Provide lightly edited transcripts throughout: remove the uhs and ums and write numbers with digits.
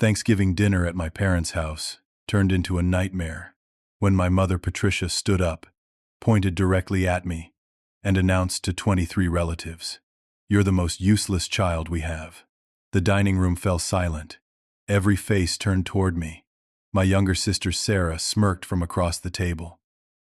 Thanksgiving dinner at my parents' house turned into a nightmare when my mother Patricia stood up, pointed directly at me, and announced to 23 relatives, "You're the most useless child we have." The dining room fell silent. Every face turned toward me. My younger sister Sarah smirked from across the table.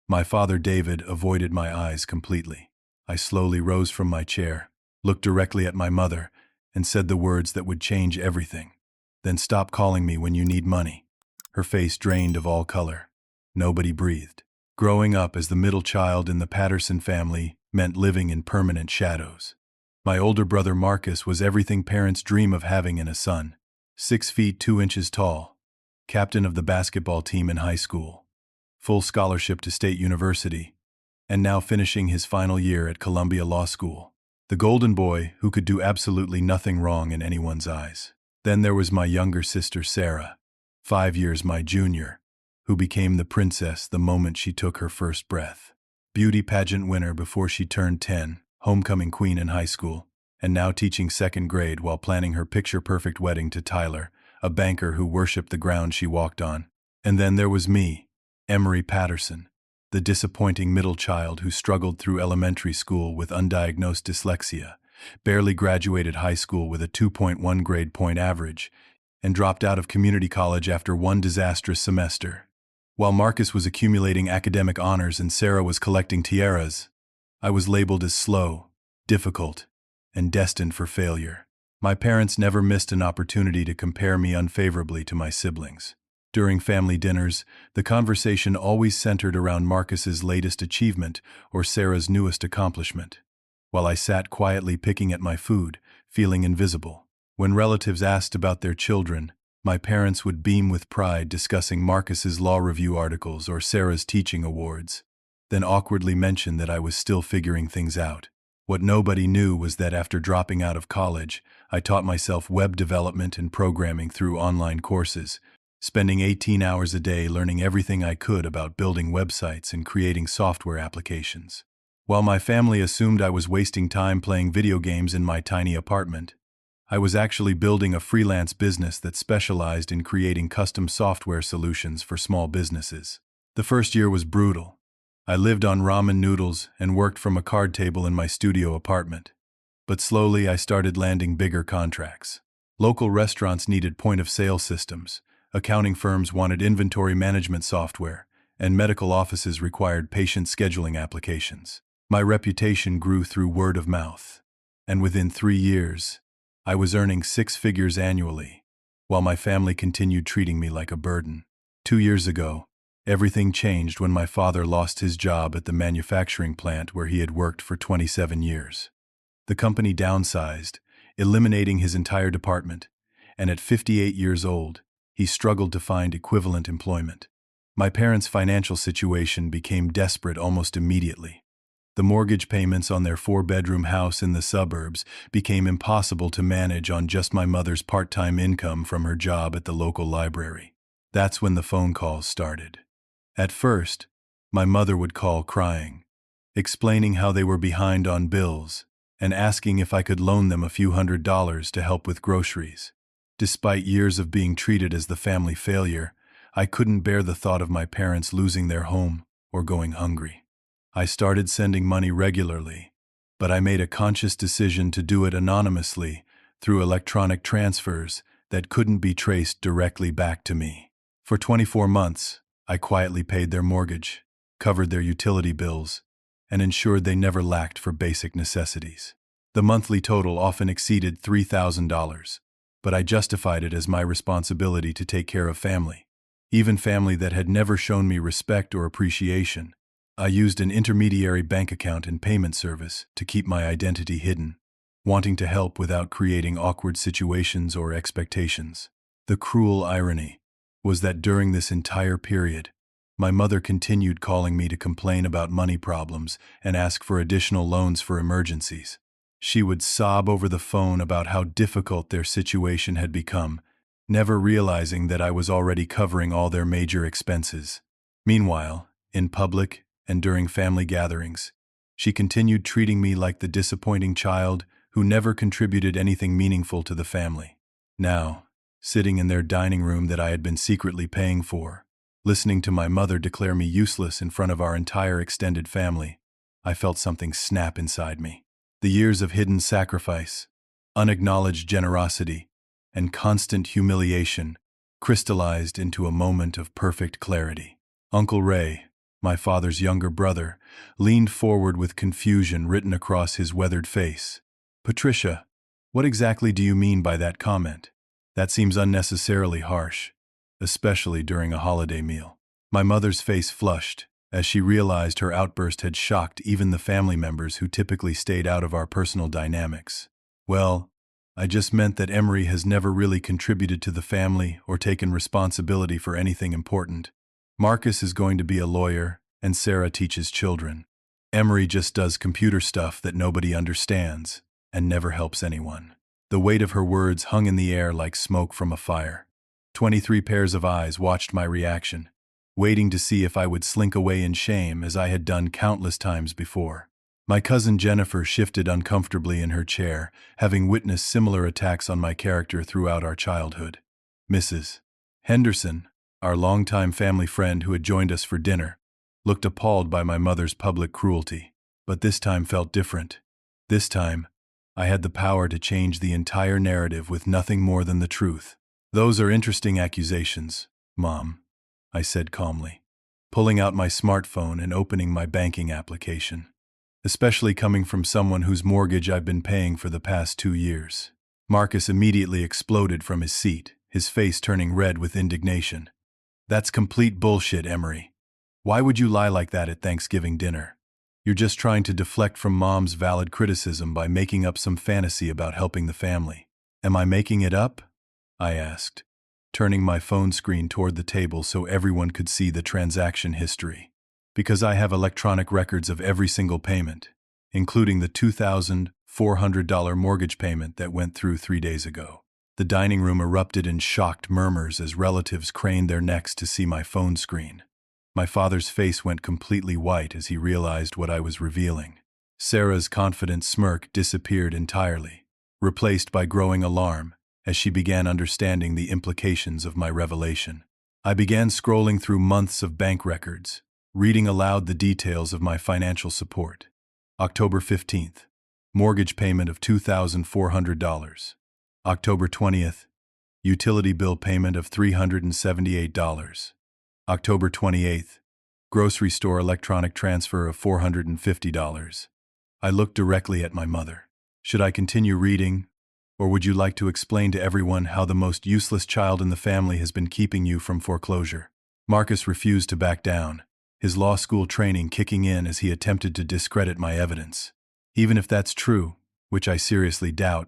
My father David avoided my eyes completely. I slowly rose from my chair, looked directly at my mother, and said the words that would change everything. "Then stop calling me when you need money." Her face drained of all color. Nobody breathed. Growing up as the middle child in the Patterson family meant living in permanent shadows. My older brother Marcus was everything parents dream of having in a son. 6 feet 2 inches tall, captain of the basketball team in high school, full scholarship to State University, and now finishing his final year at Columbia Law School. The golden boy who could do absolutely nothing wrong in anyone's eyes. Then there was my younger sister Sarah, 5 years my junior, who became the princess the moment she took her first breath. Beauty pageant winner before she turned 10, homecoming queen in high school, and now teaching second grade while planning her picture-perfect wedding to Tyler, a banker who worshipped the ground she walked on. And then there was me, Emery Patterson, the disappointing middle child who struggled through elementary school with undiagnosed dyslexia, barely graduated high school with a 2.1 grade point average, and dropped out of community college after one disastrous semester. While Marcus was accumulating academic honors and Sarah was collecting tiaras, I was labeled as slow, difficult, and destined for failure. My parents never missed an opportunity to compare me unfavorably to my siblings. During family dinners, the conversation always centered around Marcus's latest achievement or Sarah's newest accomplishment, while I sat quietly picking at my food, feeling invisible. When relatives asked about their children, my parents would beam with pride discussing Marcus's law review articles or Sarah's teaching awards, then awkwardly mention that I was still figuring things out. What nobody knew was that after dropping out of college, I taught myself web development and programming through online courses, spending 18 hours a day learning everything I could about building websites and creating software applications. While my family assumed I was wasting time playing video games in my tiny apartment, I was actually building a freelance business that specialized in creating custom software solutions for small businesses. The first year was brutal. I lived on ramen noodles and worked from a card table in my studio apartment. But slowly I started landing bigger contracts. Local restaurants needed point-of-sale systems, accounting firms wanted inventory management software, and medical offices required patient scheduling applications. My reputation grew through word of mouth, and within 3 years, I was earning 6 figures annually, while my family continued treating me like a burden. 2 years ago, everything changed when my father lost his job at the manufacturing plant where he had worked for 27 years. The company downsized, eliminating his entire department, and at 58 years old, he struggled to find equivalent employment. My parents' financial situation became desperate almost immediately. The mortgage payments on their 4-bedroom house in the suburbs became impossible to manage on just my mother's part-time income from her job at the local library. That's when the phone calls started. At first, my mother would call crying, explaining how they were behind on bills, and asking if I could loan them a few $100s to help with groceries. Despite years of being treated as the family failure, I couldn't bear the thought of my parents losing their home or going hungry. I started sending money regularly, but I made a conscious decision to do it anonymously through electronic transfers that couldn't be traced directly back to me. For 24 months, I quietly paid their mortgage, covered their utility bills, and ensured they never lacked for basic necessities. The monthly total often exceeded $3,000, but I justified it as my responsibility to take care of family, even family that had never shown me respect or appreciation. I used an intermediary bank account and payment service to keep my identity hidden, wanting to help without creating awkward situations or expectations. The cruel irony was that during this entire period, my mother continued calling me to complain about money problems and ask for additional loans for emergencies. She would sob over the phone about how difficult their situation had become, never realizing that I was already covering all their major expenses. Meanwhile, in public and during family gatherings, she continued treating me like the disappointing child who never contributed anything meaningful to the family. Now, sitting in their dining room that I had been secretly paying for, listening to my mother declare me useless in front of our entire extended family. I felt something snap inside me. The years of hidden sacrifice, unacknowledged generosity, and constant humiliation crystallized into a moment of perfect clarity. Uncle Ray, my father's younger brother, leaned forward with confusion written across his weathered face. "Patricia, what exactly do you mean by that comment? That seems unnecessarily harsh, especially during a holiday meal." My mother's face flushed, as she realized her outburst had shocked even the family members who typically stayed out of our personal dynamics. "Well, I just meant that Emery has never really contributed to the family or taken responsibility for anything important. Marcus is going to be a lawyer, and Sarah teaches children. Emery just does computer stuff that nobody understands and never helps anyone." The weight of her words hung in the air like smoke from a fire. 23 pairs of eyes watched my reaction, waiting to see if I would slink away in shame as I had done countless times before. My cousin Jennifer shifted uncomfortably in her chair, having witnessed similar attacks on my character throughout our childhood. Mrs. Henderson, our longtime family friend who had joined us for dinner, looked appalled by my mother's public cruelty. But this time felt different. This time, I had the power to change the entire narrative with nothing more than the truth. "Those are interesting accusations, Mom," I said calmly, pulling out my smartphone and opening my banking application. "Especially coming from someone whose mortgage I've been paying for the past 2 years. Marcus immediately exploded from his seat, his face turning red with indignation. "That's complete bullshit, Emery. Why would you lie like that at Thanksgiving dinner? You're just trying to deflect from Mom's valid criticism by making up some fantasy about helping the family." "Am I making it up?" I asked, turning my phone screen toward the table so everyone could see the transaction history. "Because I have electronic records of every single payment, including the $2,400 mortgage payment that went through 3 days ago." The dining room erupted in shocked murmurs as relatives craned their necks to see my phone screen. My father's face went completely white as he realized what I was revealing. Sarah's confident smirk disappeared entirely, replaced by growing alarm as she began understanding the implications of my revelation. I began scrolling through months of bank records, reading aloud the details of my financial support. October 15th, mortgage payment of $2,400. October 20th, utility bill payment of $378. October 28th, grocery store electronic transfer of $450. I looked directly at my mother. "Should I continue reading, or would you like to explain to everyone how the most useless child in the family has been keeping you from foreclosure?" Marcus refused to back down, his law school training kicking in as he attempted to discredit my evidence. "Even if that's true, which I seriously doubt,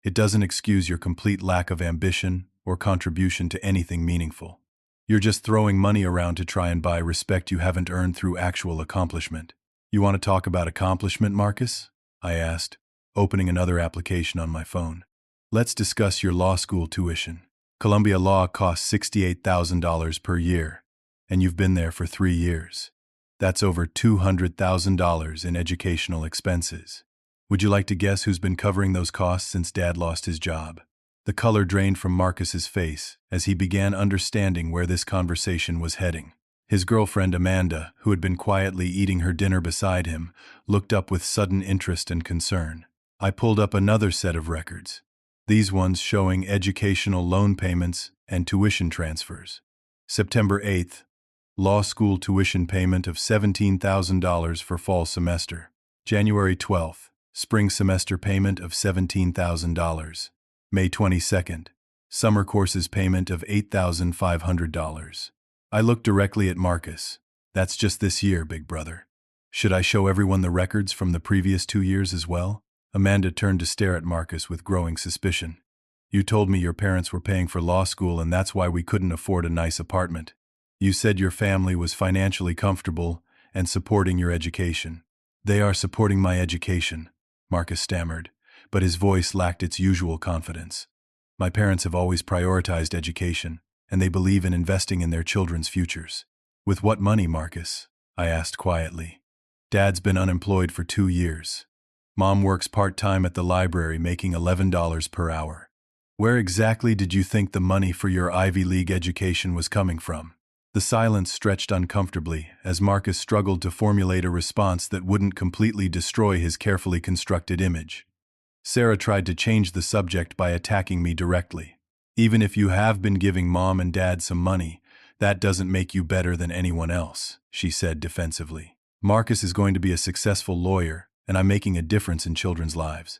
it doesn't excuse your complete lack of ambition or contribution to anything meaningful. You're just throwing money around to try and buy respect you haven't earned through actual accomplishment." "You want to talk about accomplishment, Marcus?" I asked, opening another application on my phone. "Let's discuss your law school tuition. Columbia Law costs $68,000 per year, and you've been there for 3 years. That's over $200,000 in educational expenses. Would you like to guess who's been covering those costs since Dad lost his job?" The color drained from Marcus's face as he began understanding where this conversation was heading. His girlfriend Amanda, who had been quietly eating her dinner beside him, looked up with sudden interest and concern. I pulled up another set of records, these ones showing educational loan payments and tuition transfers. September 8th, law school tuition payment of $17,000 for fall semester. January 12th, spring semester payment of $17,000. May 22nd, summer courses payment of $8,500. I looked directly at Marcus. "That's just this year, big brother. Should I show everyone the records from the previous 2 years as well?" Amanda turned to stare at Marcus with growing suspicion. "You told me your parents were paying for law school and that's why we couldn't afford a nice apartment. You said your family was financially comfortable and supporting your education." "They are supporting my education," Marcus stammered, but his voice lacked its usual confidence. "My parents have always prioritized education, and they believe in investing in their children's futures." "With what money, Marcus?" I asked quietly. "Dad's been unemployed for 2 years. Mom works part-time at the library making $11 per hour. Where exactly did you think the money for your Ivy League education was coming from? The silence stretched uncomfortably as Marcus struggled to formulate a response that wouldn't completely destroy his carefully constructed image. Sarah tried to change the subject by attacking me directly. Even if you have been giving mom and dad some money, that doesn't make you better than anyone else, she said defensively. Marcus is going to be a successful lawyer, and I'm making a difference in children's lives.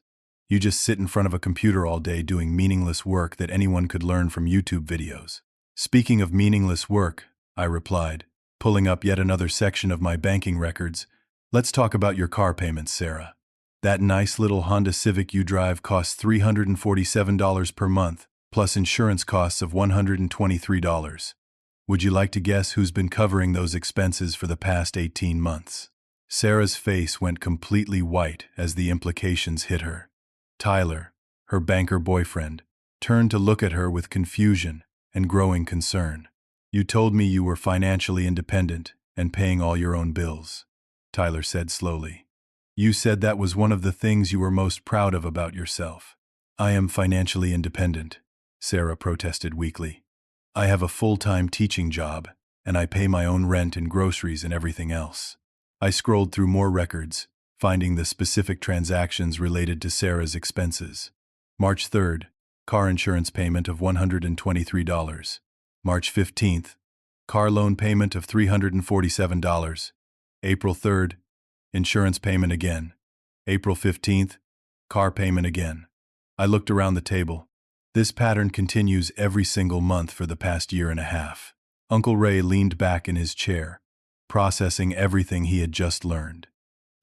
You just sit in front of a computer all day doing meaningless work that anyone could learn from YouTube videos. Speaking of meaningless work, I replied, pulling up yet another section of my banking records, let's talk about your car payments, Sarah. That nice little Honda Civic you drive costs $347 per month, plus insurance costs of $123. Would you like to guess who's been covering those expenses for the past 18 months? Sarah's face went completely white as the implications hit her. Tyler, her banker boyfriend, turned to look at her with confusion and growing concern. You told me you were financially independent and paying all your own bills, Tyler said slowly. You said that was one of the things you were most proud of about yourself. I am financially independent, Sarah protested weakly. I have a full-time teaching job, and I pay my own rent and groceries and everything else. I scrolled through more records, finding the specific transactions related to Sarah's expenses. March 3rd, car insurance payment of $123. March 15th, car loan payment of $347. April 3rd, insurance payment again. April 15th, car payment again. I looked around the table. This pattern continues every single month for the past year and a half. Uncle Ray leaned back in his chair, processing everything he had just learned.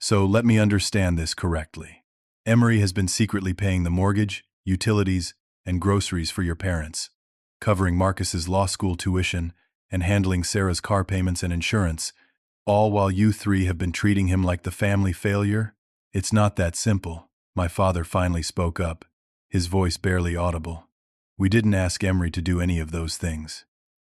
So let me understand this correctly. Emery has been secretly paying the mortgage, utilities, and groceries for your parents, covering Marcus's law school tuition and handling Sarah's car payments and insurance, all while you three have been treating him like the family failure? It's not that simple, my father finally spoke up, his voice barely audible. We didn't ask Emery to do any of those things.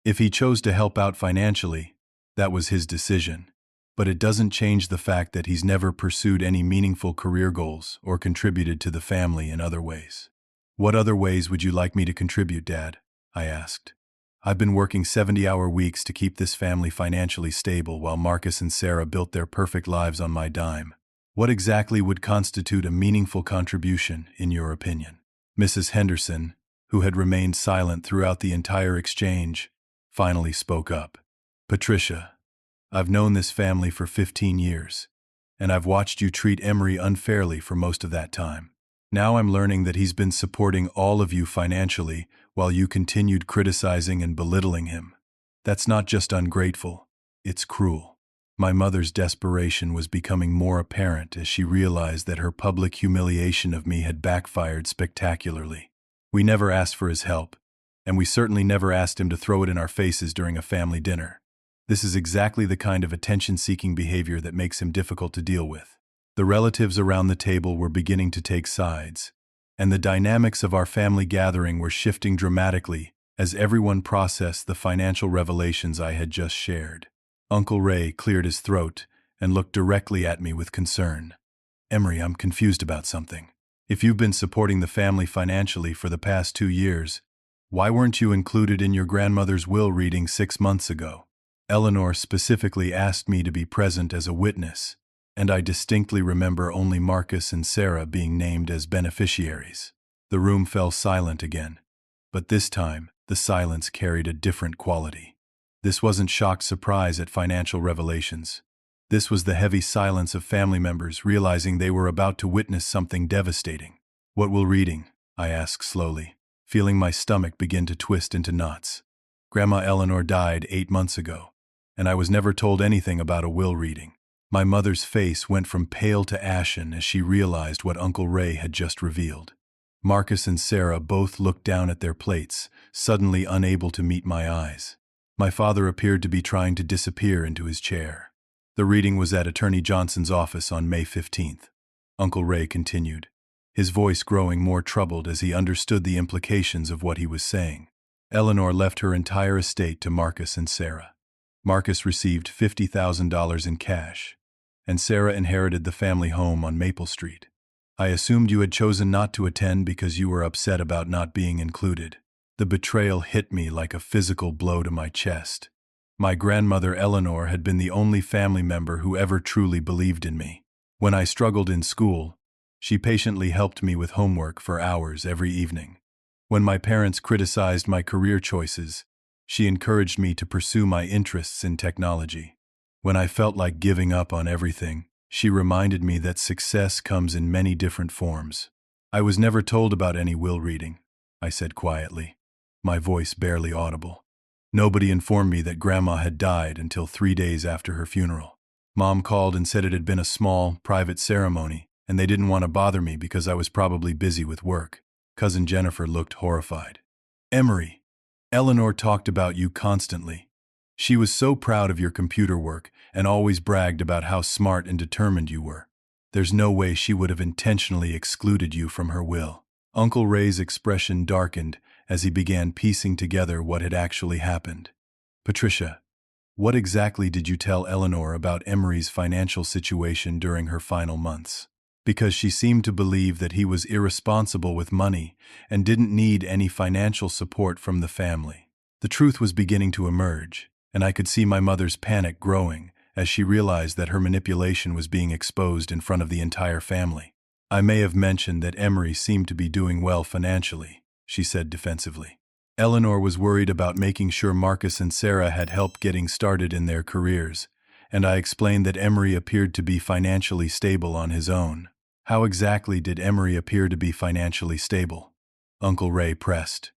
If he chose to help out financially, that was his decision. But it doesn't change the fact that he's never pursued any meaningful career goals or contributed to the family in other ways. What other ways would you like me to contribute, Dad? I asked. I've been working 70-hour weeks to keep this family financially stable while Marcus and Sarah built their perfect lives on my dime. What exactly would constitute a meaningful contribution, in your opinion? Mrs. Henderson, who had remained silent throughout the entire exchange, finally spoke up. Patricia, I've known this family for 15 years, and I've watched you treat Emery unfairly for most of that time. Now I'm learning that he's been supporting all of you financially while you continued criticizing and belittling him. That's not just ungrateful, it's cruel. My mother's desperation was becoming more apparent as she realized that her public humiliation of me had backfired spectacularly. We never asked for his help, and we certainly never asked him to throw it in our faces during a family dinner. This is exactly the kind of attention-seeking behavior that makes him difficult to deal with. The relatives around the table were beginning to take sides, and the dynamics of our family gathering were shifting dramatically as everyone processed the financial revelations I had just shared. Uncle Ray cleared his throat and looked directly at me with concern. Emery, I'm confused about something. If you've been supporting the family financially for the past 2 years, why weren't you included in your grandmother's will reading 6 months ago? Eleanor specifically asked me to be present as a witness, and I distinctly remember only Marcus and Sarah being named as beneficiaries. The room fell silent again, but this time the silence carried a different quality. This wasn't shocked surprise at financial revelations. This was the heavy silence of family members realizing they were about to witness something devastating. What will reading? I asked slowly, feeling my stomach begin to twist into knots. Grandma Eleanor died 8 months ago, and I was never told anything about a will reading. My mother's face went from pale to ashen as she realized what Uncle Ray had just revealed. Marcus and Sarah both looked down at their plates, suddenly unable to meet my eyes. My father appeared to be trying to disappear into his chair. The reading was at Attorney Johnson's office on May 15th. Uncle Ray continued, his voice growing more troubled as he understood the implications of what he was saying. Eleanor left her entire estate to Marcus and Sarah. Marcus received $50,000 in cash, and Sarah inherited the family home on Maple Street. I assumed you had chosen not to attend because you were upset about not being included. The betrayal hit me like a physical blow to my chest. My grandmother Eleanor had been the only family member who ever truly believed in me. When I struggled in school, she patiently helped me with homework for hours every evening. When my parents criticized my career choices, she encouraged me to pursue my interests in technology. When I felt like giving up on everything, she reminded me that success comes in many different forms. I was never told about any will reading, I said quietly, my voice barely audible. Nobody informed me that Grandma had died until 3 days after her funeral. Mom called and said it had been a small, private ceremony, and they didn't want to bother me because I was probably busy with work. Cousin Jennifer looked horrified. Emery, Eleanor talked about you constantly. She was so proud of your computer work and always bragged about how smart and determined you were. There's no way she would have intentionally excluded you from her will. Uncle Ray's expression darkened as he began piecing together what had actually happened. Patricia, what exactly did you tell Eleanor about Emery's financial situation during her final months? Because she seemed to believe that he was irresponsible with money and didn't need any financial support from the family. The truth was beginning to emerge, and I could see my mother's panic growing as she realized that her manipulation was being exposed in front of the entire family. I may have mentioned that Emery seemed to be doing well financially, she said defensively. Eleanor was worried about making sure Marcus and Sarah had help getting started in their careers, and I explained that Emery appeared to be financially stable on his own. How exactly did Emery appear to be financially stable? Uncle Ray pressed.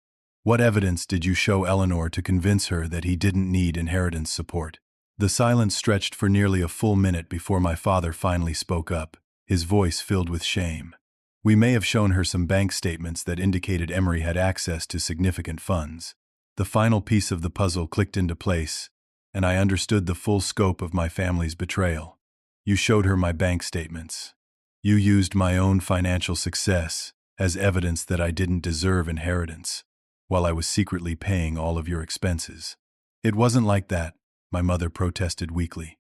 What evidence did you show Eleanor to convince her that he didn't need inheritance support? The silence stretched for nearly a full minute before my father finally spoke up, his voice filled with shame. We may have shown her some bank statements that indicated Emery had access to significant funds. The final piece of the puzzle clicked into place, and I understood the full scope of my family's betrayal. You showed her my bank statements. You used my own financial success as evidence that I didn't deserve inheritance, while I was secretly paying all of your expenses. It wasn't like that, my mother protested weakly.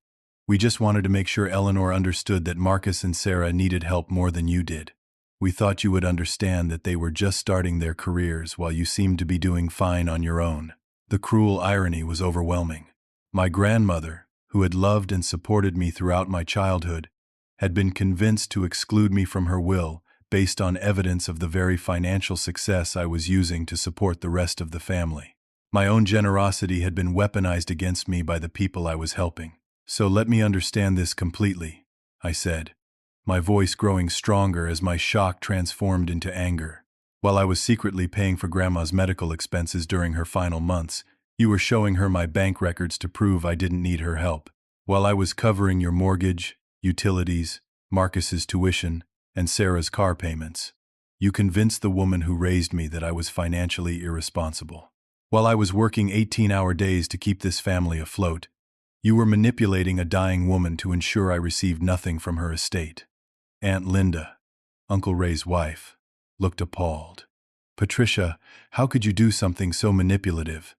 We just wanted to make sure Eleanor understood that Marcus and Sarah needed help more than you did. We thought you would understand that they were just starting their careers while you seemed to be doing fine on your own. The cruel irony was overwhelming. My grandmother, who had loved and supported me throughout my childhood, had been convinced to exclude me from her will based on evidence of the very financial success I was using to support the rest of the family. My own generosity had been weaponized against me by the people I was helping. So let me understand this completely, I said, my voice growing stronger as my shock transformed into anger. While I was secretly paying for Grandma's medical expenses during her final months, you were showing her my bank records to prove I didn't need her help. While I was covering your mortgage, utilities, Marcus's tuition, and Sarah's car payments, you convinced the woman who raised me that I was financially irresponsible. While I was working 18-hour days to keep this family afloat, you were manipulating a dying woman to ensure I received nothing from her estate. Aunt Linda, Uncle Ray's wife, looked appalled. Patricia, how could you do something so manipulative?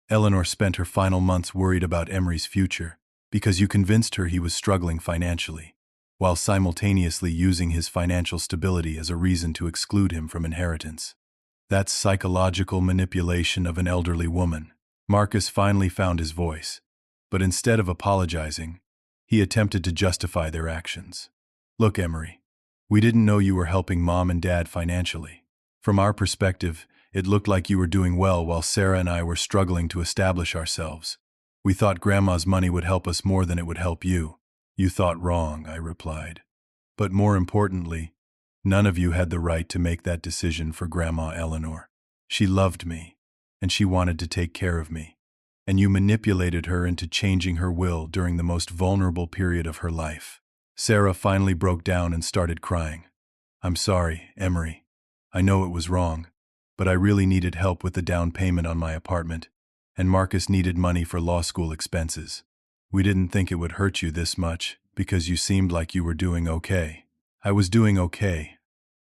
Eleanor spent her final months worried about Emery's future because you convinced her he was struggling financially, while simultaneously using his financial stability as a reason to exclude him from inheritance. That's psychological manipulation of an elderly woman. Marcus finally found his voice, but instead of apologizing, he attempted to justify their actions. Look, Emery, we didn't know you were helping Mom and Dad financially. From our perspective, it looked like you were doing well while Sarah and I were struggling to establish ourselves. We thought Grandma's money would help us more than it would help you. You thought wrong, I replied. But more importantly, none of you had the right to make that decision for Grandma Eleanor. She loved me, and she wanted to take care of me. And you manipulated her into changing her will during the most vulnerable period of her life. Sarah finally broke down and started crying. I'm sorry, Emery. I know it was wrong, but I really needed help with the down payment on my apartment, and Marcus needed money for law school expenses. We didn't think it would hurt you this much because you seemed like you were doing okay. I was doing okay,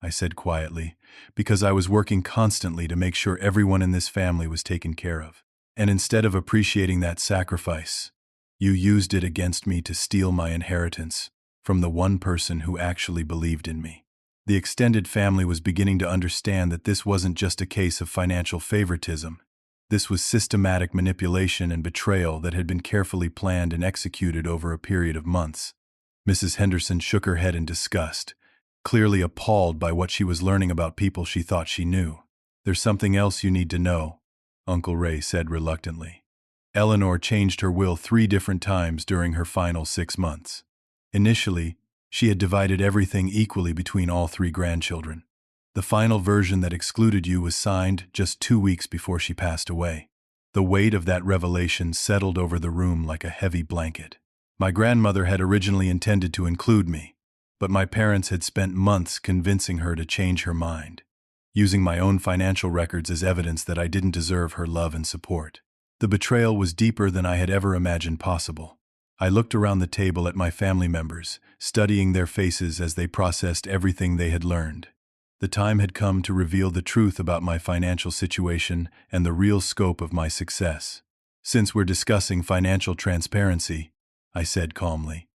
I said quietly, because I was working constantly to make sure everyone in this family was taken care of. And instead of appreciating that sacrifice, you used it against me to steal my inheritance from the one person who actually believed in me. The extended family was beginning to understand that this wasn't just a case of financial favoritism. This was systematic manipulation and betrayal that had been carefully planned and executed over a period of months. Mrs. Henderson shook her head in disgust, clearly appalled by what she was learning about people she thought she knew. "There's something else you need to know," Uncle Ray said reluctantly. Eleanor changed her will 3 different times during her final 6 months. Initially, she had divided everything equally between all 3 grandchildren. The final version that excluded you was signed just 2 weeks before she passed away. The weight of that revelation settled over the room like a heavy blanket. My grandmother had originally intended to include me, but my parents had spent months convincing her to change her mind, using my own financial records as evidence that I didn't deserve her love and support. The betrayal was deeper than I had ever imagined possible. I looked around the table at my family members, studying their faces as they processed everything they had learned. The time had come to reveal the truth about my financial situation and the real scope of my success. "Since we're discussing financial transparency," I said calmly,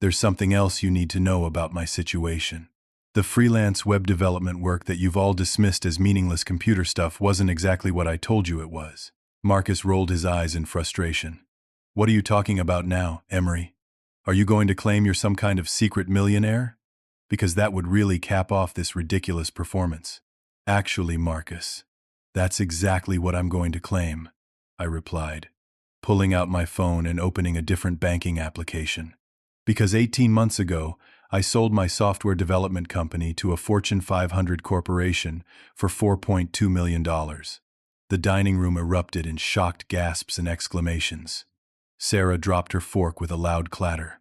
"there's something else you need to know about my situation. The freelance web development work that you've all dismissed as meaningless computer stuff wasn't exactly what I told you it was." Marcus rolled his eyes in frustration. "What are you talking about now, Emery? Are you going to claim you're some kind of secret millionaire? Because that would really cap off this ridiculous performance." "Actually, Marcus, that's exactly what I'm going to claim," I replied, pulling out my phone and opening a different banking application. "Because 18 months ago, I sold my software development company to a Fortune 500 corporation for $4.2 million. The dining room erupted in shocked gasps and exclamations. Sarah dropped her fork with a loud clatter.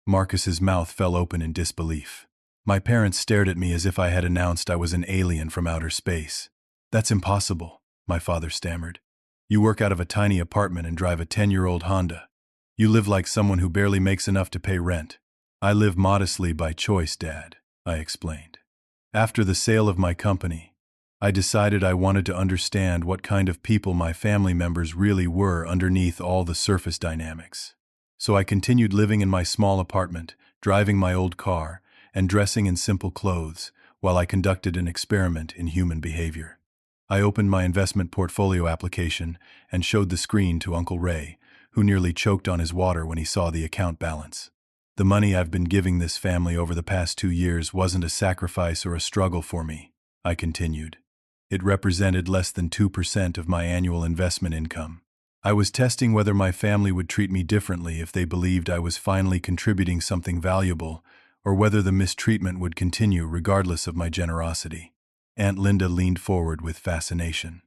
Marcus's mouth fell open in disbelief. My parents stared at me as if I had announced I was an alien from outer space. "That's impossible," my father stammered. "You work out of a tiny apartment and drive a 10-year-old Honda. You live like someone who barely makes enough to pay rent." "I live modestly by choice, Dad," I explained. "After the sale of my company, I decided I wanted to understand what kind of people my family members really were underneath all the surface dynamics. So I continued living in my small apartment, driving my old car, and dressing in simple clothes, while I conducted an experiment in human behavior. I opened my investment portfolio application and showed the screen to Uncle Ray, who nearly choked on his water when he saw the account balance. "The money I've been giving this family over the past 2 years wasn't a sacrifice or a struggle for me," I continued. "It represented less than 2% of my annual investment income. I was testing whether my family would treat me differently if they believed I was finally contributing something valuable, or whether the mistreatment would continue regardless of my generosity." Aunt Linda leaned forward with fascination.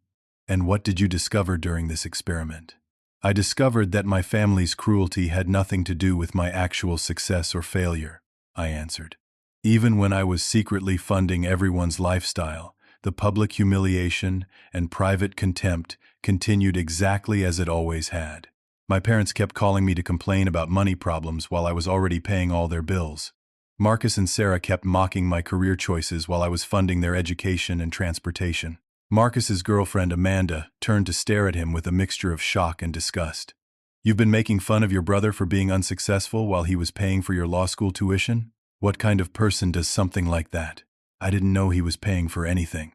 "And what did you discover during this experiment?" "I discovered that my family's cruelty had nothing to do with my actual success or failure," I answered. "Even when I was secretly funding everyone's lifestyle, the public humiliation and private contempt continued exactly as it always had. My parents kept calling me to complain about money problems while I was already paying all their bills. Marcus and Sarah kept mocking my career choices while I was funding their education and transportation. Marcus's girlfriend, Amanda, turned to stare at him with a mixture of shock and disgust. "You've been making fun of your brother for being unsuccessful while he was paying for your law school tuition? What kind of person does something like that?" "I didn't know he was paying for anything,"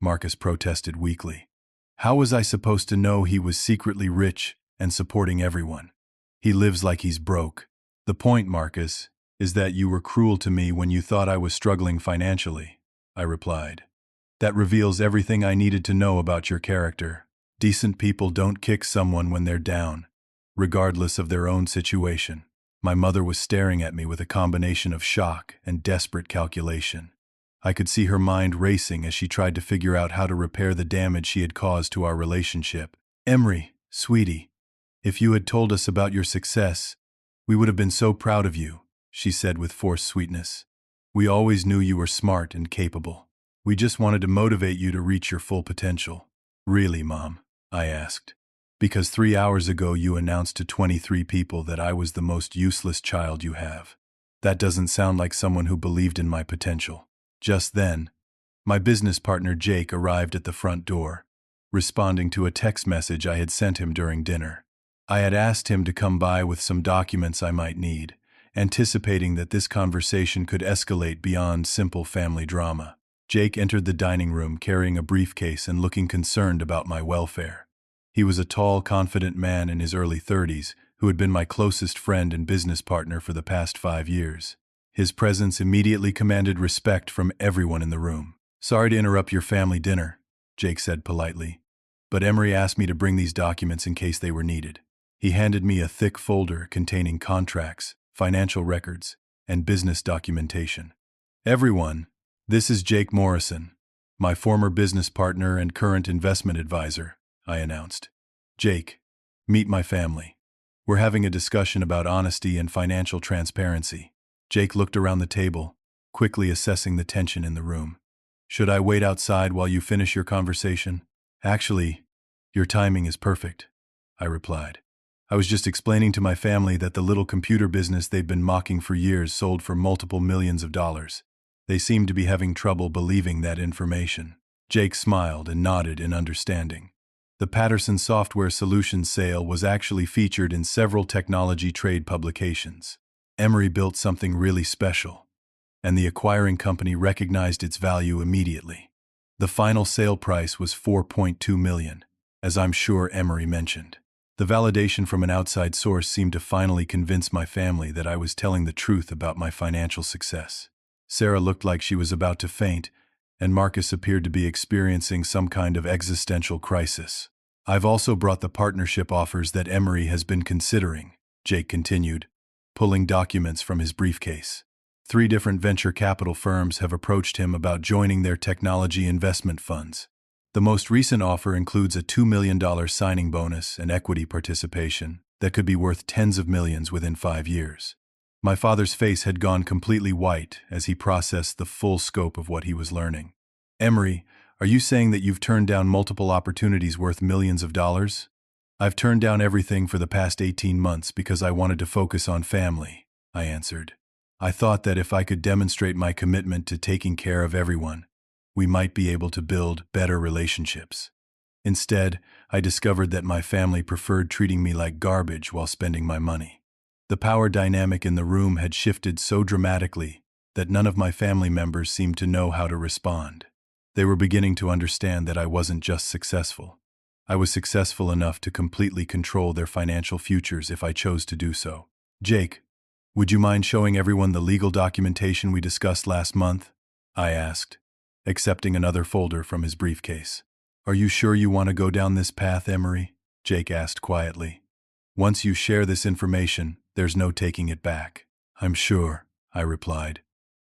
Marcus protested weakly. "How was I supposed to know he was secretly rich and supporting everyone? He lives like he's broke." "The point, Marcus, is that you were cruel to me when you thought I was struggling financially," I replied. "That reveals everything I needed to know about your character. Decent people don't kick someone when they're down, regardless of their own situation." My mother was staring at me with a combination of shock and desperate calculation. I could see her mind racing as she tried to figure out how to repair the damage she had caused to our relationship. "Emery, sweetie, if you had told us about your success, we would have been so proud of you," she said with forced sweetness. "We always knew you were smart and capable. We just wanted to motivate you to reach your full potential." "Really, Mom?" I asked. "Because 3 hours ago you announced to 23 people that I was the most useless child you have. That doesn't sound like someone who believed in my potential." Just then, my business partner Jake arrived at the front door, responding to a text message I had sent him during dinner. I had asked him to come by with some documents I might need, anticipating that this conversation could escalate beyond simple family drama. Jake entered the dining room carrying a briefcase and looking concerned about my welfare. He was a tall, confident man in his early 30s who had been my closest friend and business partner for the past 5 years. His presence immediately commanded respect from everyone in the room. "Sorry to interrupt your family dinner," Jake said politely, "but Emery asked me to bring these documents in case they were needed." He handed me a thick folder containing contracts, financial records, and business documentation. "Everyone, this is Jake Morrison, my former business partner and current investment advisor," I announced. "Jake, meet my family. We're having a discussion about honesty and financial transparency." Jake looked around the table, quickly assessing the tension in the room. "Should I wait outside while you finish your conversation?" "Actually, your timing is perfect," I replied. "I was just explaining to my family that the little computer business they've been mocking for years sold for multiple millions of dollars. They seem to be having trouble believing that information." Jake smiled and nodded in understanding. The Patterson Software Solutions sale was actually featured in several technology trade publications. Emery built something really special, and the acquiring company recognized its value immediately. The final sale price was $4.2 million, as I'm sure Emery mentioned. The validation from an outside source seemed to finally convince my family that I was telling the truth about my financial success. Sarah looked like she was about to faint, and Marcus appeared to be experiencing some kind of existential crisis. "I've also brought the partnership offers that Emery has been considering," Jake continued, pulling documents from his briefcase. 3 different venture capital firms have approached him about joining their technology investment funds. The most recent offer includes a $2 million signing bonus and equity participation that could be worth tens of millions within 5 years. My father's face had gone completely white as he processed the full scope of what he was learning. "Emery, are you saying that you've turned down multiple opportunities worth millions of dollars?" "I've turned down everything for the past 18 months because I wanted to focus on family," I answered. "I thought that if I could demonstrate my commitment to taking care of everyone, we might be able to build better relationships. Instead, I discovered that my family preferred treating me like garbage while spending my money." The power dynamic in the room had shifted so dramatically that none of my family members seemed to know how to respond. They were beginning to understand that I wasn't just successful. I was successful enough to completely control their financial futures if I chose to do so. "Jake, would you mind showing everyone the legal documentation we discussed last month?" I asked, accepting another folder from his briefcase. "Are you sure you want to go down this path, Emery?" Jake asked quietly. "Once you share this information, there's no taking it back." "I'm sure," I replied.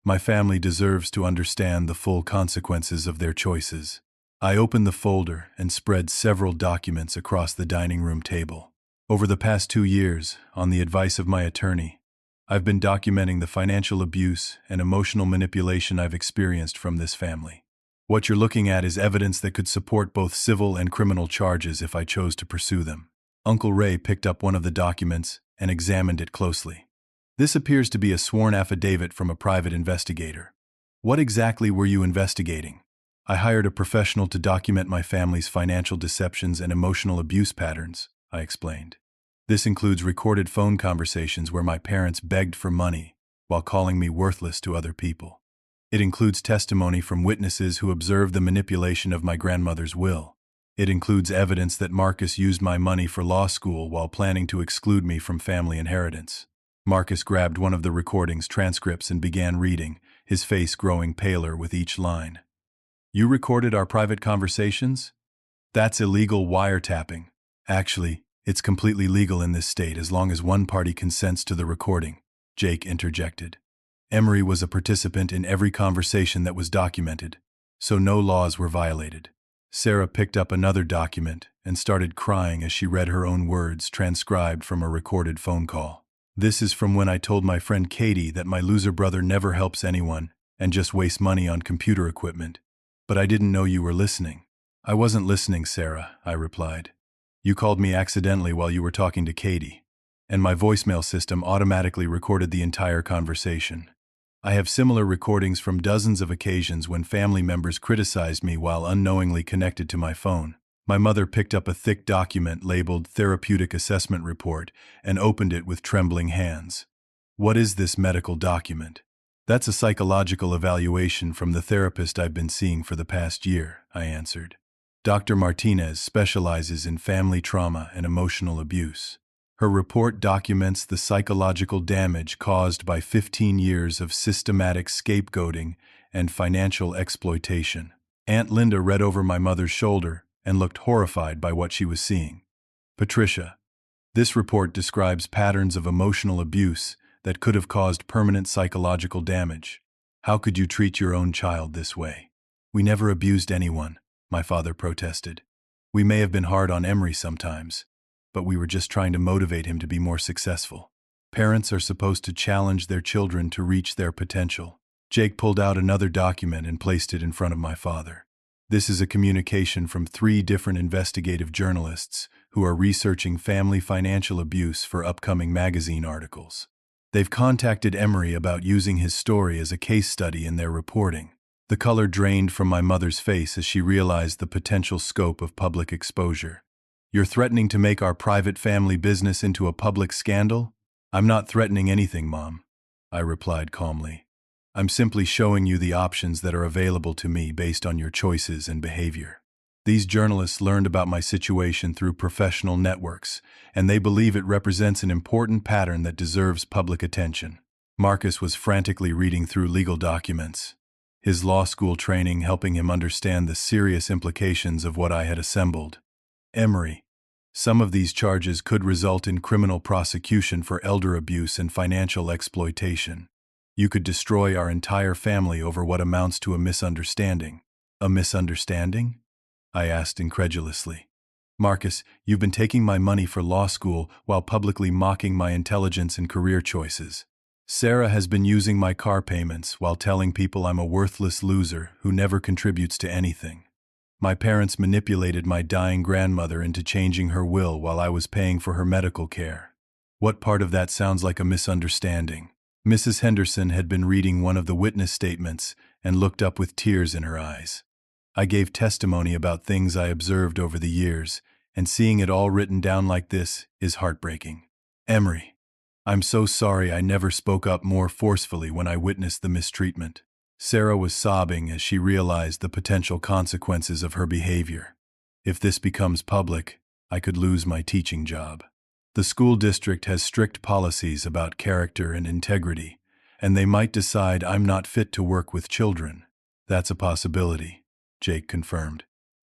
"My family deserves to understand the full consequences of their choices." I opened the folder and spread several documents across the dining room table. Over the past 2 years, on the advice of my attorney, I've been documenting the financial abuse and emotional manipulation I've experienced from this family. What you're looking at is evidence that could support both civil and criminal charges if I chose to pursue them. Uncle Ray picked up one of the documents and examined it closely. "This appears to be a sworn affidavit from a private investigator. What exactly were you investigating?" "I hired a professional to document my family's financial deceptions and emotional abuse patterns," I explained. "This includes recorded phone conversations where my parents begged for money while calling me worthless to other people. It includes testimony from witnesses who observed the manipulation of my grandmother's will. It includes evidence that Marcus used my money for law school while planning to exclude me from family inheritance." Marcus grabbed one of the recording's transcripts and began reading, his face growing paler with each line. "You recorded our private conversations? That's illegal wiretapping. Actually, it's completely legal in this state as long as one party consents to the recording," Jake interjected. "Emery was a participant in every conversation that was documented, so no laws were violated." Sarah picked up another document and started crying as she read her own words transcribed from a recorded phone call. "This is from when I told my friend Katie that my loser brother never helps anyone and just wastes money on computer equipment. But I didn't know you were listening." "I wasn't listening, Sarah," I replied. "You called me accidentally while you were talking to Katie, and my voicemail system automatically recorded the entire conversation. I have similar recordings from dozens of occasions when family members criticized me while unknowingly connected to my phone." My mother picked up a thick document labeled Therapeutic Assessment Report and opened it with trembling hands. What is this medical document? That's a psychological evaluation from the therapist I've been seeing for the past year, I answered. Dr. Martinez specializes in family trauma and emotional abuse. Her report documents the psychological damage caused by 15 years of systematic scapegoating and financial exploitation. Aunt Linda read over my mother's shoulder and looked horrified by what she was seeing. Patricia, this report describes patterns of emotional abuse that could have caused permanent psychological damage. How could you treat your own child this way? We never abused anyone, my father protested. We may have been hard on Emery sometimes, but we were just trying to motivate him to be more successful. Parents are supposed to challenge their children to reach their potential. Jake pulled out another document and placed it in front of my father. This is a communication from 3 different investigative journalists who are researching family financial abuse for upcoming magazine articles. They've contacted Emery about using his story as a case study in their reporting. The color drained from my mother's face as she realized the potential scope of public exposure. You're threatening to make our private family business into a public scandal? I'm not threatening anything, Mom, I replied calmly. I'm simply showing you the options that are available to me based on your choices and behavior. These journalists learned about my situation through professional networks, and they believe it represents an important pattern that deserves public attention. Marcus was frantically reading through legal documents, his law school training helping him understand the serious implications of what I had assembled. Emery, some of these charges could result in criminal prosecution for elder abuse and financial exploitation. You could destroy our entire family over what amounts to a misunderstanding. A misunderstanding? I asked incredulously. Marcus, you've been taking my money for law school while publicly mocking my intelligence and career choices. Sarah has been using my car payments while telling people I'm a worthless loser who never contributes to anything. My parents manipulated my dying grandmother into changing her will while I was paying for her medical care. What part of that sounds like a misunderstanding? Mrs. Henderson had been reading one of the witness statements and looked up with tears in her eyes. I gave testimony about things I observed over the years, and seeing it all written down like this is heartbreaking. Emery, I'm so sorry I never spoke up more forcefully when I witnessed the mistreatment. Sarah was sobbing as she realized the potential consequences of her behavior. If this becomes public, I could lose my teaching job. The school district has strict policies about character and integrity, and they might decide I'm not fit to work with children. That's a possibility, Jake confirmed.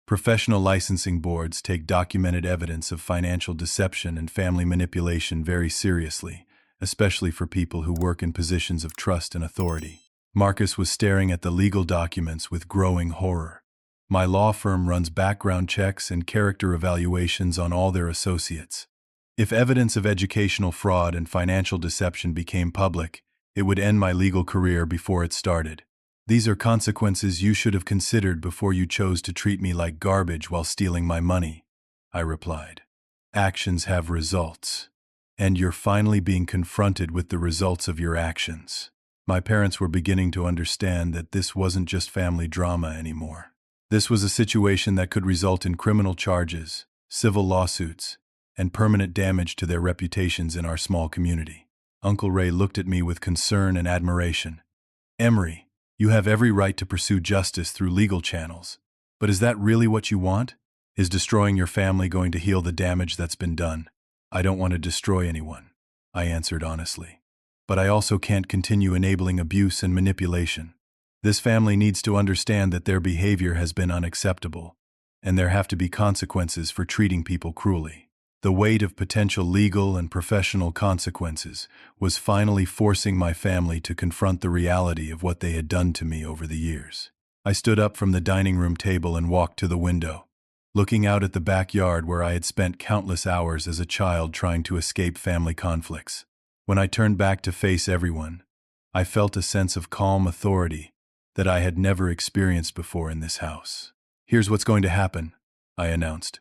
Professional licensing boards take documented evidence of financial deception and family manipulation very seriously, especially for people who work in positions of trust and authority. Marcus was staring at the legal documents with growing horror. My law firm runs background checks and character evaluations on all their associates. If evidence of educational fraud and financial deception became public, it would end my legal career before it started. These are consequences you should have considered before you chose to treat me like garbage while stealing my money, I replied. Actions have results, and you're finally being confronted with the results of your actions. My parents were beginning to understand that this wasn't just family drama anymore. This was a situation that could result in criminal charges, civil lawsuits, and permanent damage to their reputations in our small community. Uncle Ray looked at me with concern and admiration. Emery, you have every right to pursue justice through legal channels. But is that really what you want? Is destroying your family going to heal the damage that's been done? I don't want to destroy anyone, I answered honestly. But I also can't continue enabling abuse and manipulation. This family needs to understand that their behavior has been unacceptable, and there have to be consequences for treating people cruelly. The weight of potential legal and professional consequences was finally forcing my family to confront the reality of what they had done to me over the years. I stood up from the dining room table and walked to the window, looking out at the backyard where I had spent countless hours as a child trying to escape family conflicts. When I turned back to face everyone, I felt a sense of calm authority that I had never experienced before in this house. Here's what's going to happen, I announced,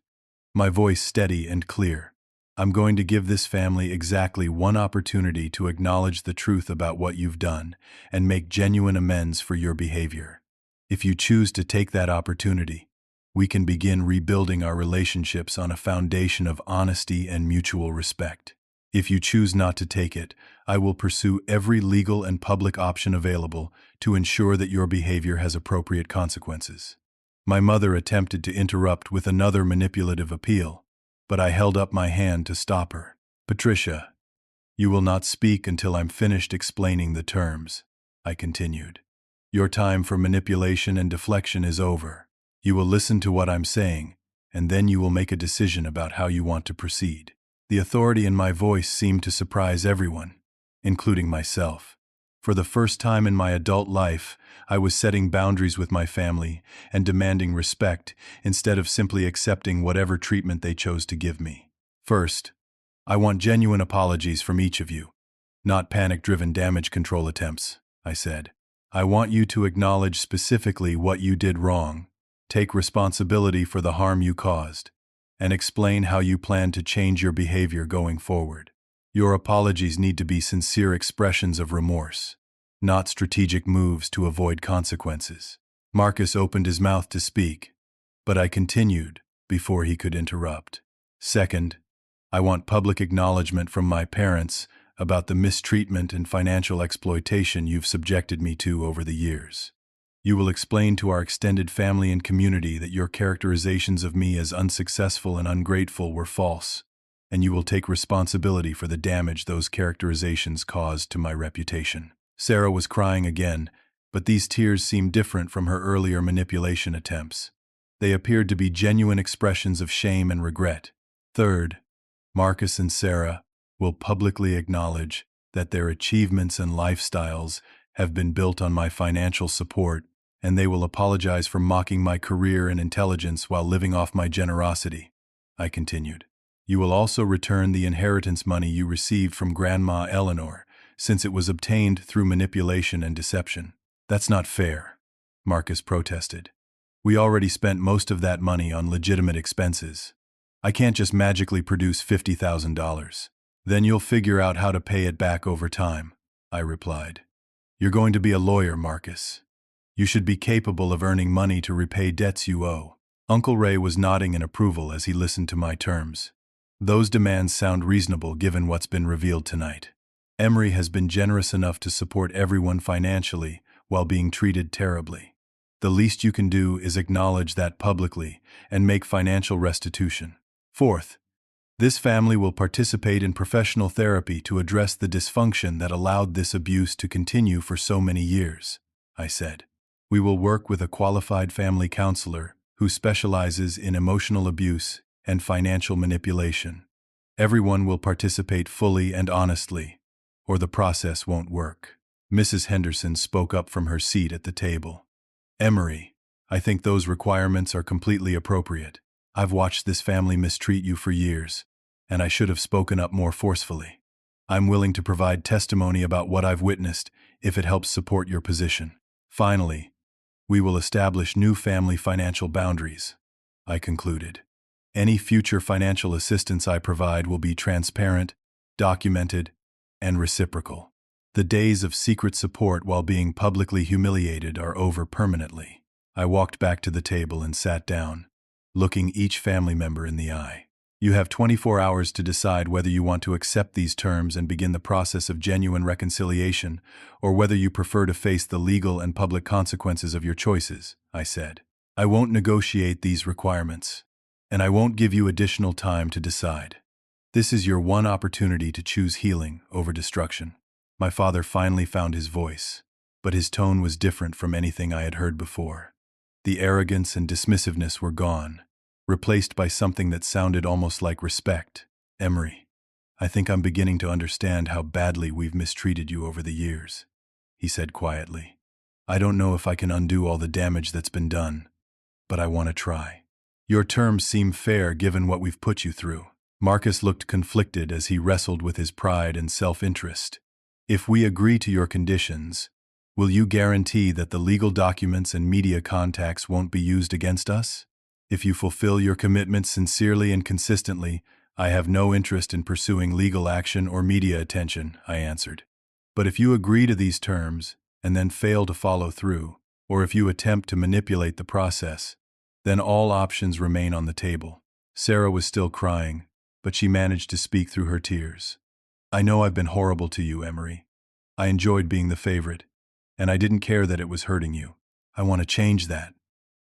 my voice steady and clear. I'm going to give this family exactly one opportunity to acknowledge the truth about what you've done and make genuine amends for your behavior. If you choose to take that opportunity, we can begin rebuilding our relationships on a foundation of honesty and mutual respect. If you choose not to take it, I will pursue every legal and public option available to ensure that your behavior has appropriate consequences. My mother attempted to interrupt with another manipulative appeal, but I held up my hand to stop her. Patricia, you will not speak until I'm finished explaining the terms, I continued. Your time for manipulation and deflection is over. You will listen to what I'm saying, and then you will make a decision about how you want to proceed. The authority in my voice seemed to surprise everyone, including myself. For the first time in my adult life, I was setting boundaries with my family and demanding respect instead of simply accepting whatever treatment they chose to give me. First, I want genuine apologies from each of you, not panic-driven damage control attempts, I said. I want you to acknowledge specifically what you did wrong, take responsibility for the harm you caused, and explain how you plan to change your behavior going forward. Your apologies need to be sincere expressions of remorse, not strategic moves to avoid consequences. Marcus opened his mouth to speak, but I continued before he could interrupt. Second, I want public acknowledgement from my parents about the mistreatment and financial exploitation you've subjected me to over the years. You will explain to our extended family and community that your characterizations of me as unsuccessful and ungrateful were false, and you will take responsibility for the damage those characterizations caused to my reputation. Sarah was crying again, but these tears seemed different from her earlier manipulation attempts. They appeared to be genuine expressions of shame and regret. Third, Marcus and Sarah will publicly acknowledge that their achievements and lifestyles have been built on my financial support, and they will apologize for mocking my career and intelligence while living off my generosity, I continued. You will also return the inheritance money you received from Grandma Eleanor, since it was obtained through manipulation and deception. That's not fair, Marcus protested. We already spent most of that money on legitimate expenses. I can't just magically produce $50,000. Then you'll figure out how to pay it back over time, I replied. You're going to be a lawyer, Marcus. You should be capable of earning money to repay debts you owe. Uncle Ray was nodding in approval as he listened to my terms. Those demands sound reasonable given what's been revealed tonight. Emery has been generous enough to support everyone financially while being treated terribly. The least you can do is acknowledge that publicly and make financial restitution. Fourth, this family will participate in professional therapy to address the dysfunction that allowed this abuse to continue for so many years, I said. We will work with a qualified family counselor who specializes in emotional abuse and financial manipulation. Everyone will participate fully and honestly, or the process won't work. Mrs. Henderson spoke up from her seat at the table. Emery, I think those requirements are completely appropriate. I've watched this family mistreat you for years, and I should have spoken up more forcefully. I'm willing to provide testimony about what I've witnessed if it helps support your position. Finally, we will establish new family financial boundaries, I concluded. Any future financial assistance I provide will be transparent, documented, and reciprocal. The days of secret support while being publicly humiliated are over permanently. I walked back to the table and sat down, looking each family member in the eye. You have 24 hours to decide whether you want to accept these terms and begin the process of genuine reconciliation, or whether you prefer to face the legal and public consequences of your choices, I said. I won't negotiate these requirements, and I won't give you additional time to decide. This is your one opportunity to choose healing over destruction. My father finally found his voice, but his tone was different from anything I had heard before. The arrogance and dismissiveness were gone, replaced by something that sounded almost like respect. Emery, I think I'm beginning to understand how badly we've mistreated you over the years, he said quietly. I don't know if I can undo all the damage that's been done, but I want to try. Your terms seem fair given what we've put you through. Marcus looked conflicted as he wrestled with his pride and self-interest. If we agree to your conditions, will you guarantee that the legal documents and media contacts won't be used against us? If you fulfill your commitments sincerely and consistently, I have no interest in pursuing legal action or media attention, I answered. But if you agree to these terms and then fail to follow through, or if you attempt to manipulate the process, then all options remain on the table. Sarah was still crying, but she managed to speak through her tears. I know I've been horrible to you, Emery. I enjoyed being the favorite, and I didn't care that it was hurting you. I want to change that,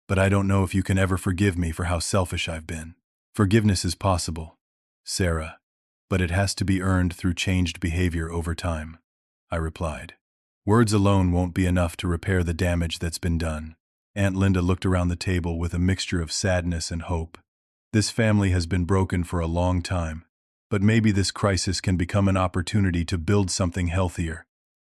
but I don't know if you can ever forgive me for how selfish I've been. Forgiveness is possible, Sarah, but it has to be earned through changed behavior over time, I replied. Words alone won't be enough to repair the damage that's been done. Aunt Linda looked around the table with a mixture of sadness and hope. This family has been broken for a long time, but maybe this crisis can become an opportunity to build something healthier.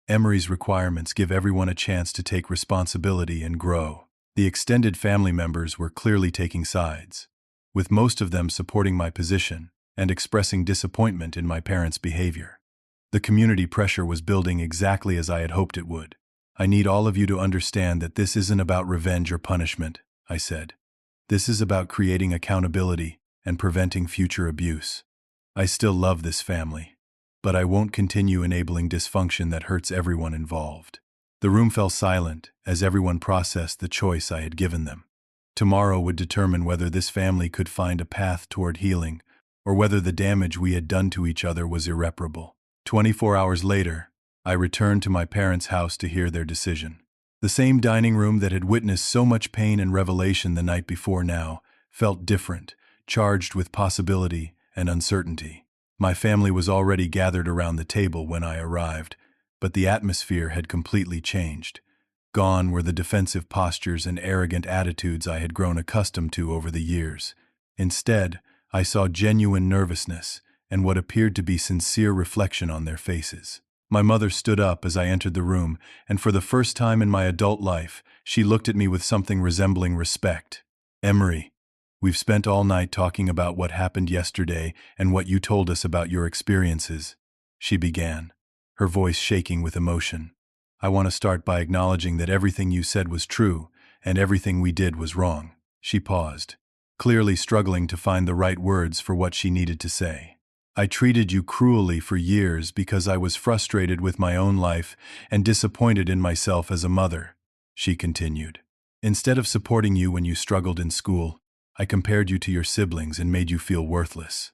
Emery's requirements give everyone a chance to take responsibility and grow. The extended family members were clearly taking sides, with most of them supporting my position and expressing disappointment in my parents' behavior. The community pressure was building exactly as I had hoped it would. I need all of you to understand that this isn't about revenge or punishment, I said. This is about creating accountability and preventing future abuse. I still love this family, but I won't continue enabling dysfunction that hurts everyone involved. The room fell silent as everyone processed the choice I had given them. Tomorrow would determine whether this family could find a path toward healing or whether the damage we had done to each other was irreparable. 24 hours later, I returned to my parents' house to hear their decision. The same dining room that had witnessed so much pain and revelation the night before now felt different, charged with possibility and uncertainty. My family was already gathered around the table when I arrived, but the atmosphere had completely changed. Gone were the defensive postures and arrogant attitudes I had grown accustomed to over the years. Instead, I saw genuine nervousness and what appeared to be sincere reflection on their faces. My mother stood up as I entered the room, and for the first time in my adult life, she looked at me with something resembling respect. Emery, we've spent all night talking about what happened yesterday and what you told us about your experiences, she began, her voice shaking with emotion. I want to start by acknowledging that everything you said was true, and everything we did was wrong. She paused, clearly struggling to find the right words for what she needed to say. I treated you cruelly for years because I was frustrated with my own life and disappointed in myself as a mother, she continued. Instead of supporting you when you struggled in school, I compared you to your siblings and made you feel worthless.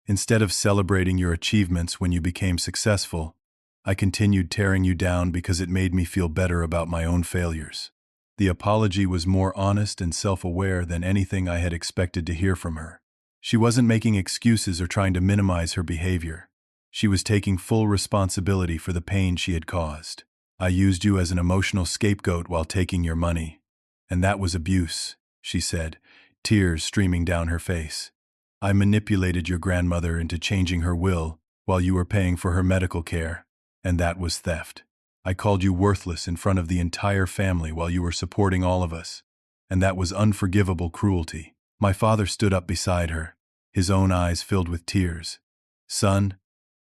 Instead of celebrating your achievements when you became successful, I continued tearing you down because it made me feel better about my own failures. The apology was more honest and self-aware than anything I had expected to hear from her. She wasn't making excuses or trying to minimize her behavior. She was taking full responsibility for the pain she had caused. I used you as an emotional scapegoat while taking your money. And that was abuse, she said, tears streaming down her face. I manipulated your grandmother into changing her will while you were paying for her medical care, and that was theft. I called you worthless in front of the entire family while you were supporting all of us, and that was unforgivable cruelty. My father stood up beside her, his own eyes filled with tears. Son,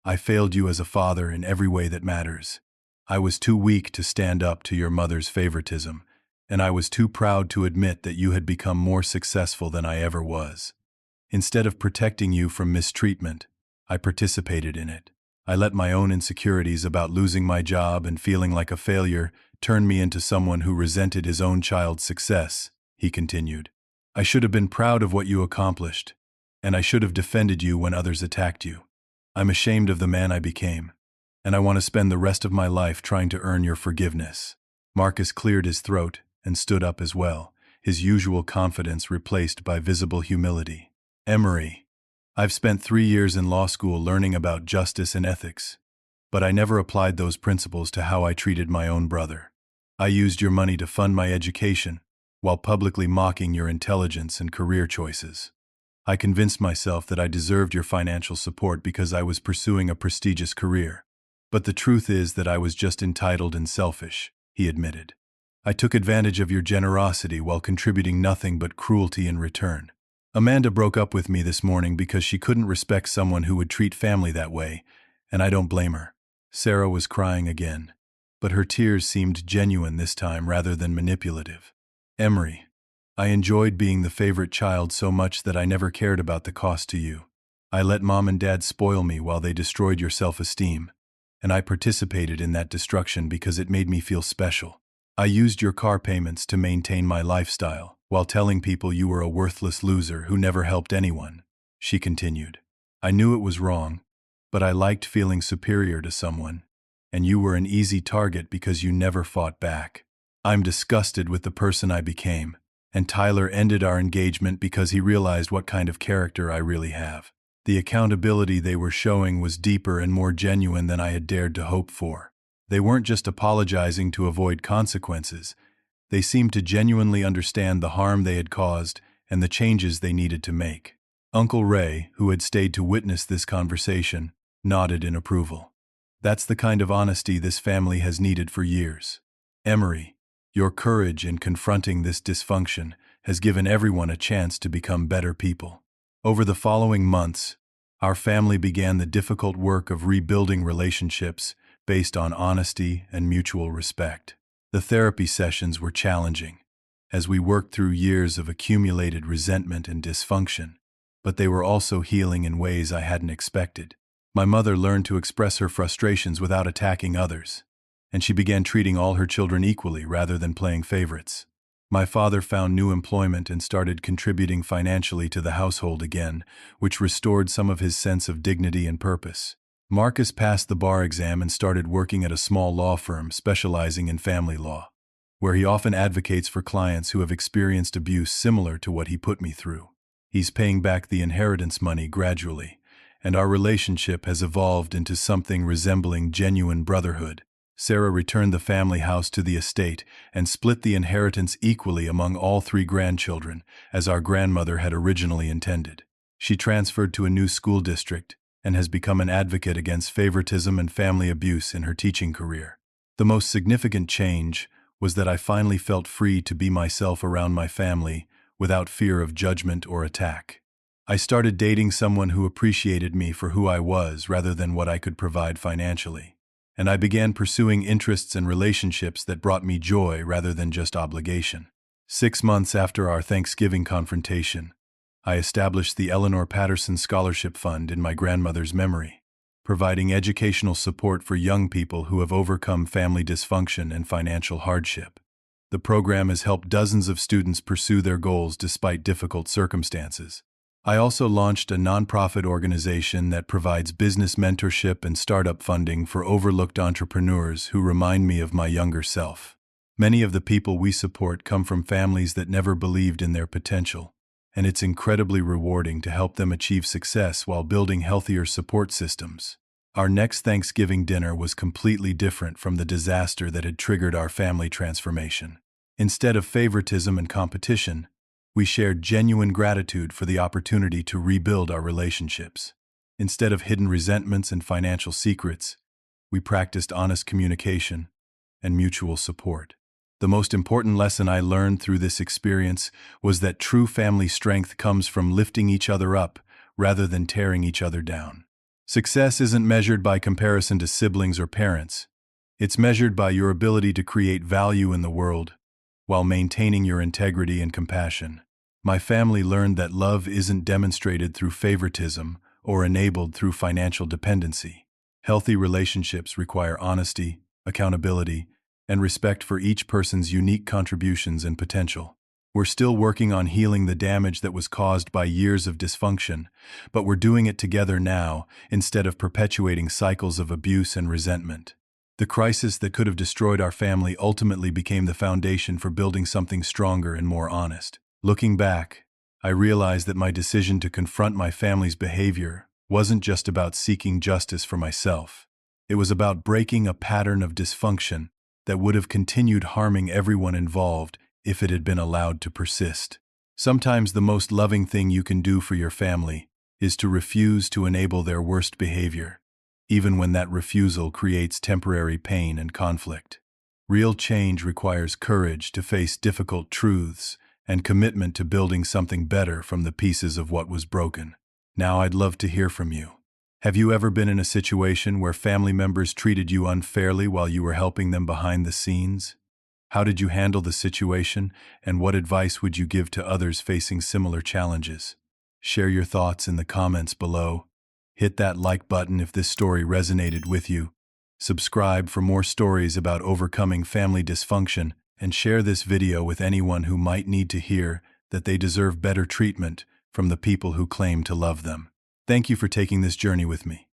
I failed you as a father in every way that matters. I was too weak to stand up to your mother's favoritism, and I was too proud to admit that you had become more successful than I ever was. Instead of protecting you from mistreatment, I participated in it. I let my own insecurities about losing my job and feeling like a failure turn me into someone who resented his own child's success, he continued. I should have been proud of what you accomplished, and I should have defended you when others attacked you. I'm ashamed of the man I became, and I want to spend the rest of my life trying to earn your forgiveness. Marcus cleared his throat and stood up as well, his usual confidence replaced by visible humility. Emery, I've spent 3 years in law school learning about justice and ethics, but I never applied those principles to how I treated my own brother. I used your money to fund my education, while publicly mocking your intelligence and career choices. I convinced myself that I deserved your financial support because I was pursuing a prestigious career. But the truth is that I was just entitled and selfish, he admitted. I took advantage of your generosity while contributing nothing but cruelty in return. Amanda broke up with me this morning because she couldn't respect someone who would treat family that way, and I don't blame her. Sarah was crying again, but her tears seemed genuine this time rather than manipulative. Emery, I enjoyed being the favorite child so much that I never cared about the cost to you. I let Mom and Dad spoil me while they destroyed your self-esteem, and I participated in that destruction because it made me feel special. I used your car payments to maintain my lifestyle, while telling people you were a worthless loser who never helped anyone, she continued. I knew it was wrong, but I liked feeling superior to someone, and you were an easy target because you never fought back. I'm disgusted with the person I became, and Tyler ended our engagement because he realized what kind of character I really have. The accountability they were showing was deeper and more genuine than I had dared to hope for. They weren't just apologizing to avoid consequences. They seemed to genuinely understand the harm they had caused and the changes they needed to make. Uncle Ray, who had stayed to witness this conversation, nodded in approval. That's the kind of honesty this family has needed for years. Emery, your courage in confronting this dysfunction has given everyone a chance to become better people. Over the following months, our family began the difficult work of rebuilding relationships based on honesty and mutual respect. The therapy sessions were challenging, as we worked through years of accumulated resentment and dysfunction, but they were also healing in ways I hadn't expected. My mother learned to express her frustrations without attacking others, and she began treating all her children equally rather than playing favorites. My father found new employment and started contributing financially to the household again, which restored some of his sense of dignity and purpose. Marcus passed the bar exam and started working at a small law firm specializing in family law, where he often advocates for clients who have experienced abuse similar to what he put me through. He's paying back the inheritance money gradually, and our relationship has evolved into something resembling genuine brotherhood. Sarah returned the family house to the estate and split the inheritance equally among all 3 grandchildren, as our grandmother had originally intended. She transferred to a new school district and has become an advocate against favoritism and family abuse in her teaching career. The most significant change was that I finally felt free to be myself around my family without fear of judgment or attack. I started dating someone who appreciated me for who I was rather than what I could provide financially. And I began pursuing interests and relationships that brought me joy rather than just obligation. 6 months after our Thanksgiving confrontation, I established the Eleanor Patterson Scholarship Fund in my grandmother's memory, providing educational support for young people who have overcome family dysfunction and financial hardship. The program has helped dozens of students pursue their goals despite difficult circumstances. I also launched a nonprofit organization that provides business mentorship and startup funding for overlooked entrepreneurs who remind me of my younger self. Many of the people we support come from families that never believed in their potential, and it's incredibly rewarding to help them achieve success while building healthier support systems. Our next Thanksgiving dinner was completely different from the disaster that had triggered our family transformation. Instead of favoritism and competition, we shared genuine gratitude for the opportunity to rebuild our relationships. Instead of hidden resentments and financial secrets, we practiced honest communication and mutual support. The most important lesson I learned through this experience was that true family strength comes from lifting each other up rather than tearing each other down. Success isn't measured by comparison to siblings or parents. It's measured by your ability to create value in the world while maintaining your integrity and compassion. My family learned that love isn't demonstrated through favoritism or enabled through financial dependency. Healthy relationships require honesty, accountability, and respect for each person's unique contributions and potential. We're still working on healing the damage that was caused by years of dysfunction, but we're doing it together now instead of perpetuating cycles of abuse and resentment. The crisis that could have destroyed our family ultimately became the foundation for building something stronger and more honest. Looking back, I realized that my decision to confront my family's behavior wasn't just about seeking justice for myself. It was about breaking a pattern of dysfunction that would have continued harming everyone involved if it had been allowed to persist. Sometimes the most loving thing you can do for your family is to refuse to enable their worst behavior, even when that refusal creates temporary pain and conflict. Real change requires courage to face difficult truths and commitment to building something better from the pieces of what was broken. Now I'd love to hear from you. Have you ever been in a situation where family members treated you unfairly while you were helping them behind the scenes? How did you handle the situation, and what advice would you give to others facing similar challenges? Share your thoughts in the comments below. Hit that like button if this story resonated with you. Subscribe for more stories about overcoming family dysfunction, and share this video with anyone who might need to hear that they deserve better treatment from the people who claim to love them. Thank you for taking this journey with me.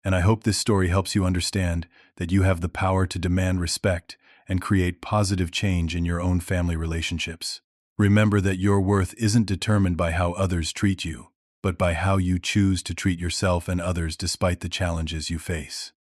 And I hope this story helps you understand that you have the power to demand respect and create positive change in your own family relationships. Remember that your worth isn't determined by how others treat you, but by how you choose to treat yourself and others despite the challenges you face.